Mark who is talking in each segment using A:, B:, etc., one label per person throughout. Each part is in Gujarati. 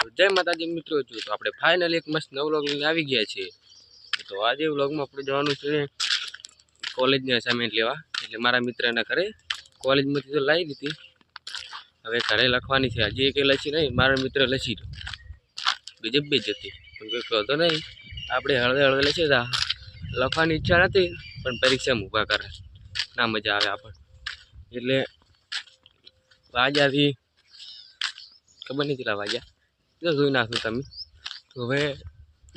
A: જય માતાજી મિત્રો, તો આપણે ફાઇનલ એક મસ્ત નવો વ્લોગ લઈને આવી ગયા છીએ। તો આજે વ્લોગમાં આપણે જવાનું છે કોલેજની અસાઇનમેન્ટ લેવા। એટલે મારા મિત્રના ઘરે કોલેજમાંથી તો લાવી દીધી, હવે ઘરે લખવાની છે। હજી એક લખી નહીં, મારા મિત્ર લખી તો બીજે બે જતી પણ કોઈ કહતો નહીં। આપણે હળવે હળવે લખી હતા, લખવાની ઈચ્છા નથી પણ પરીક્ષામાં ઊભા કરે ના મજા આવે આપણને। એટલે વાગ્યાથી ખબર નહીં કેટલા વાગ્યા, જોઈ નાખું તમે। તો હવે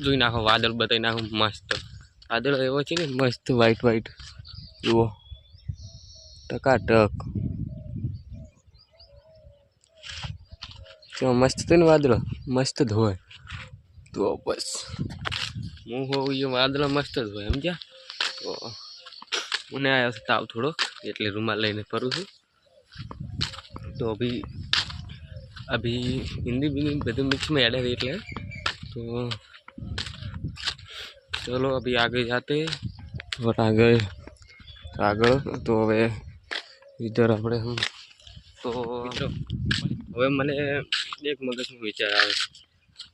A: જોઈ નાખો, વાદળ બતાવી નાખું મસ્ત। વાદળ એવો છે ને મસ્ત વ્હાઈટ વ્હાઈટ, જુઓ ટકાટક તો મસ્ત છે ને વાદળ, મસ્ત જ હોય। તો બસ હું હોઉં એ વાદળ મસ્ત જ હોય સમજ્યા। તો મને આવ્યો છે તાવ થોડો, એટલે રૂમાલ લઈને ફરું છું। तो अभी हिंदी भी बदल मिक्स में ऐड है એટલે तो चलो अभी आगे जाते और आगे तो હવે इधर આપણે हम तो હવે મને એક મગજનો વિચાર આવે,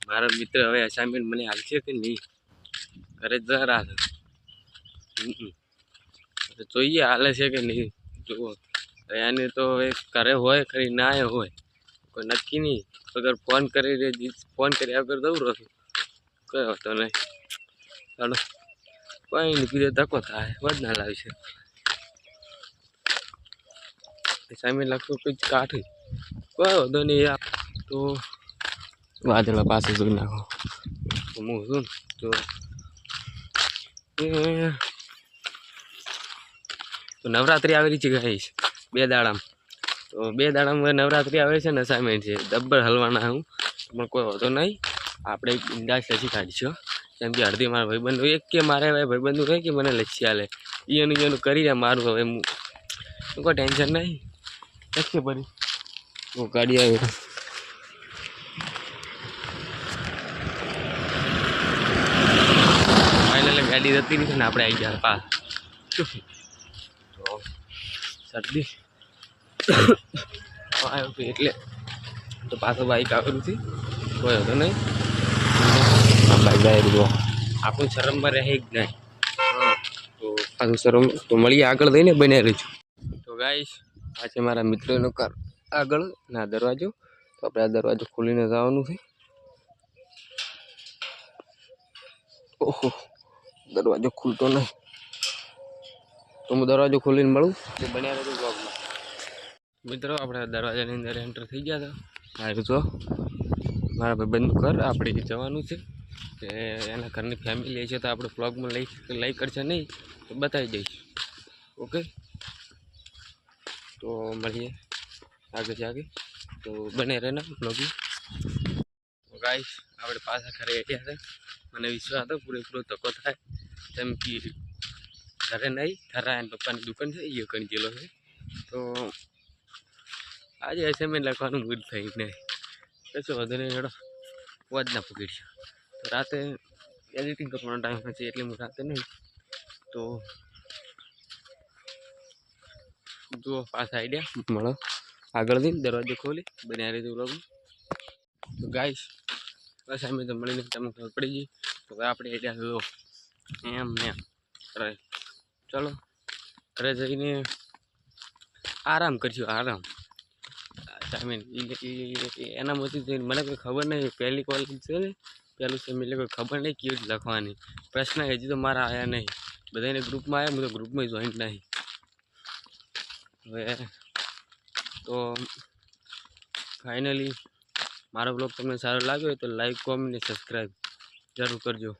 A: મારા મિત્ર હવે અસાઇનમેન્ટ મને આપશે કે નહીં, ઘરે જરા તો જોઈએ હાલે છે કે નહીં। જુઓ એને તો એક કરે હોય ખરી ના હોય કોઈ નક્કી નહીં, અગર ફોન કર્યા વગર દઉં રહું કઈ હોતો નહીં। ચાલો કોઈ નહીં, કીધે ધક્કો થાય વધ ના લાવી છે સામે લખવું કંઈક કાઠી કોઈ હોતો નહીં। તો વાદળા પાસે જોઈ નાખો હું છું તો નવરાત્રિ આવેલી છે ગાઈસ, 2 દાડામાં। તો 2 દાડામાં નવરાત્રિ આવે છે ને અસાઇનમેન્ટ છે ડબ્બર હલવાના હું પણ કોઈ હોતો નહીં। આપણે ઇન્દાસ લસી કાઢીશું, કેમ કે અડધી મારા ભાઈબંધો એક કે મારે ભાઈબંધો કહે કે મને લસ્સી આલે, એનું કરી રહ્યા મારું। હવે હું કોઈ ટેન્શન નહીં, લખીએ પડી હું ગાડી આવે ફાઇનલી ગાડી જતી નથી ને આપણે આવી ગયા પા તો શરદી આવ્યો હતો એટલે તો પાછો બાઈક આવેલું છે કોઈ હતો નહીં। બાઈક જાય જો આપણું શરમમાં રહે જ નહીં, તો પાછું શરમ તો મળીએ આગળ દઈને બનાવી છું। તો ગાઈસ આ છે મારા મિત્રનો ઘર આગળ ના દરવાજો, તો આપણે આ દરવાજો ખોલીને જવાનું છે। ઓહો દરવાજો ખુલતો નહીં, તો હું દરવાજો ખોલીને મળું તે બન્યા રહેજો બ્લોગમાં। મિત્રો આપણે દરવાજાની અંદર એન્ટર થઈ ગયા હતા। આવ્યું તો મારા ભાઈબંધનું ઘર, આપણે જવાનું છે કે એના ઘરની ફેમિલી છે તો આપણે બ્લોગમાં લઈ કરશે નહીં તો બતાવી દઈશ। ઓકે તો મળીએ આગે તો બને રહેના બ્લોગમાં। તો ગાઈસ આપણે પાછા ઘરે આવ્યા હતા, મને વિશ્વાસ હતો પૂરેપૂરો ધક્કો થાય, જેમ કે ઘરે નહીં થરા એને પપ્પાની દુકાન છે એ કણી ગયેલો છે। તો આજે અસાઇનમેન્ટ લખવાનું મૂડ થઈ નહીં, કશું વધુ નહીં, હેડો વાત ના પકડ્યો। તો રાતે એડિટિંગ કરવાનો ટાઈમ હશે એટલે હું રાતે નહીં, તો જુઓ પાછા આઈડિયા મળો આગળથી દરવાજો ખોલી બન્યા રહેજો બ્લોગમાં। તો ગાઈસ બસ અમે તો મળીને તમને ખબર પડી ગઈ, તો હવે આપણે આઈડિયા જો એમ ને કરે ચલો ઘરે જઈને આરામ કરશું આરામ। એનામાંથી જઈને મને કોઈ ખબર નહીં, પહેલી કોલેજ છે ને પહેલું સેમ એટલે કોઈ ખબર નહીં કેવી રીતે લખવાની, પ્રશ્ન હજી તો મારા આવ્યા નહીં, બધાને ગ્રુપમાં આવ્યા, હું તો ગ્રુપમાં જોઈન્ટ નહીં। હવે તો ફાઇનલી મારો બ્લોગ તમને સારો લાગ્યો હોય તો લાઈક કોમેન્ટ ને સબસ્ક્રાઈબ જરૂર કરજો।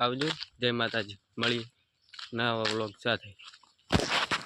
A: આવજો, જય માતાજી, મળીએ નવા બ્લોગ સાથે।